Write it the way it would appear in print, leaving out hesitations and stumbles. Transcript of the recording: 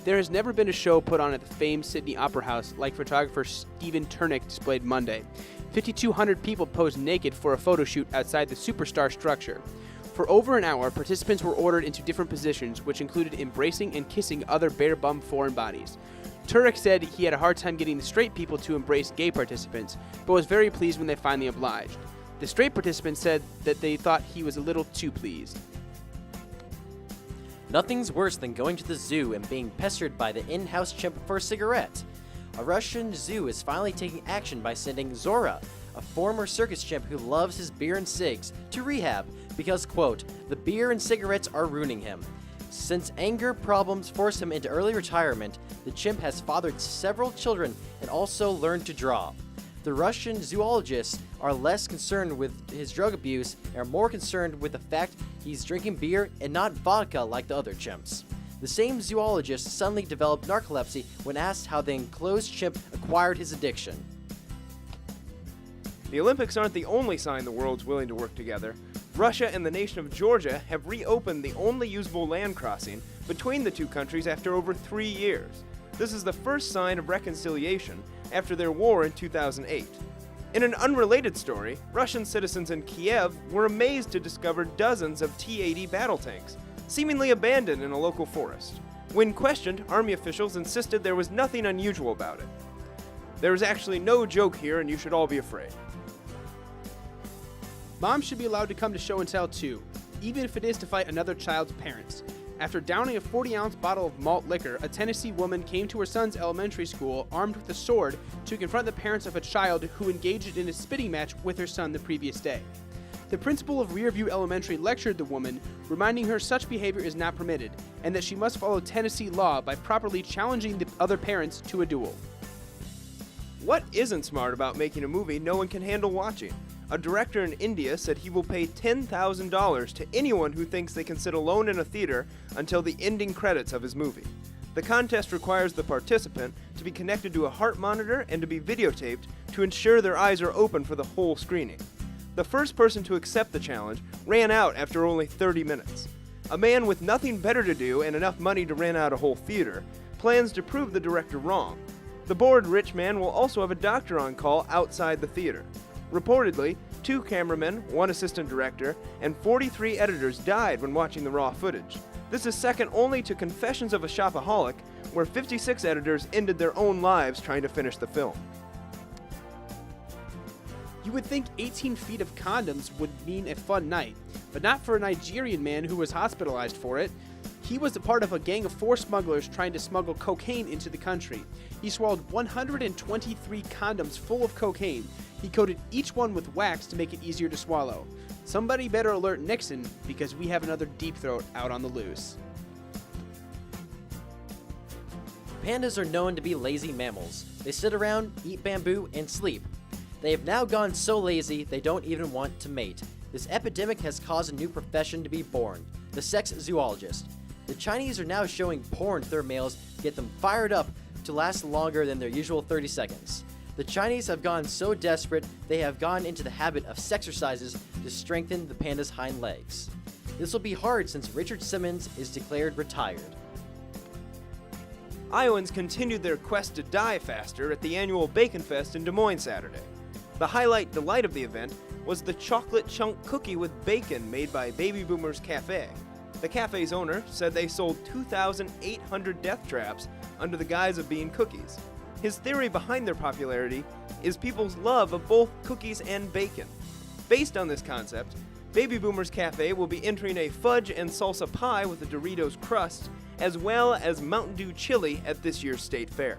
There has never been a show put on at the famed Sydney Opera House like photographer Stephen Turnick displayed Monday. 5,200 people posed naked for a photo shoot outside the Superstar structure. For over an hour, participants were ordered into different positions, which included embracing and kissing other bare-bum foreign bodies. Turek said he had a hard time getting the straight people to embrace gay participants, but was very pleased when they finally obliged. The straight participants said that they thought he was a little too pleased. Nothing's worse than going to the zoo and being pestered by the in-house chimp for a cigarette. A Russian zoo is finally taking action by sending Zora, a former circus chimp who loves his beer and cigs, to rehab because, quote, the beer and cigarettes are ruining him. Since anger problems forced him into early retirement, the chimp has fathered several children and also learned to draw. The Russian zoologists are less concerned with his drug abuse and are more concerned with the fact he's drinking beer and not vodka like the other chimps. The same zoologist suddenly developed narcolepsy when asked how the enclosed chimp acquired his addiction. The Olympics aren't the only sign the world's willing to work together. Russia and the nation of Georgia have reopened the only usable land crossing between the two countries after over 3 years. This is the first sign of reconciliation after their war in 2008. In an unrelated story, Russian citizens in Kiev were amazed to discover dozens of T-80 battle tanks, seemingly abandoned in a local forest. When questioned, army officials insisted there was nothing unusual about it. There is actually no joke here, and you should all be afraid. Moms should be allowed to come to show and tell too, even if it is to fight another child's parents. After downing a 40-ounce bottle of malt liquor, a Tennessee woman came to her son's elementary school armed with a sword to confront the parents of a child who engaged in a spitting match with her son the previous day. The principal of Rearview Elementary lectured the woman, reminding her such behavior is not permitted, and that she must follow Tennessee law by properly challenging the other parents to a duel. What isn't smart about making a movie no one can handle watching? A director in India said he will pay $10,000 to anyone who thinks they can sit alone in a theater until the ending credits of his movie. The contest requires the participant to be connected to a heart monitor and to be videotaped to ensure their eyes are open for the whole screening. The first person to accept the challenge ran out after only 30 minutes. A man with nothing better to do and enough money to rent out a whole theater plans to prove the director wrong. The bored rich man will also have a doctor on call outside the theater. Reportedly, 2 cameramen, 1 assistant director, and 43 editors died when watching the raw footage. This is second only to Confessions of a Shopaholic, where 56 editors ended their own lives trying to finish the film. You would think 18 feet of condoms would mean a fun night, but not for a Nigerian man who was hospitalized for it. He was a part of a gang of 4 smugglers trying to smuggle cocaine into the country. He swallowed 123 condoms full of cocaine. He coated each one with wax to make it easier to swallow. Somebody better alert Nixon, because we have another deep throat out on the loose. Pandas are known to be lazy mammals. They sit around, eat bamboo, and sleep. They have now gone so lazy they don't even want to mate. This epidemic has caused a new profession to be born, the sex zoologist. The Chinese are now showing porn to their males to get them fired up to last longer than their usual 30 seconds. The Chinese have gone so desperate they have gone into the habit of sexercises to strengthen the panda's hind legs. This will be hard since Richard Simmons is declared retired. Iowans continued their quest to die faster at the annual Bacon Fest in Des Moines Saturday. The highlight delight of the event was the chocolate chunk cookie with bacon made by Baby Boomers Cafe. The cafe's owner said they sold 2,800 death traps under the guise of being cookies. His theory behind their popularity is people's love of both cookies and bacon. Based on this concept, Baby Boomers Cafe will be entering a fudge and salsa pie with a Doritos crust, as well as Mountain Dew chili at this year's state fair.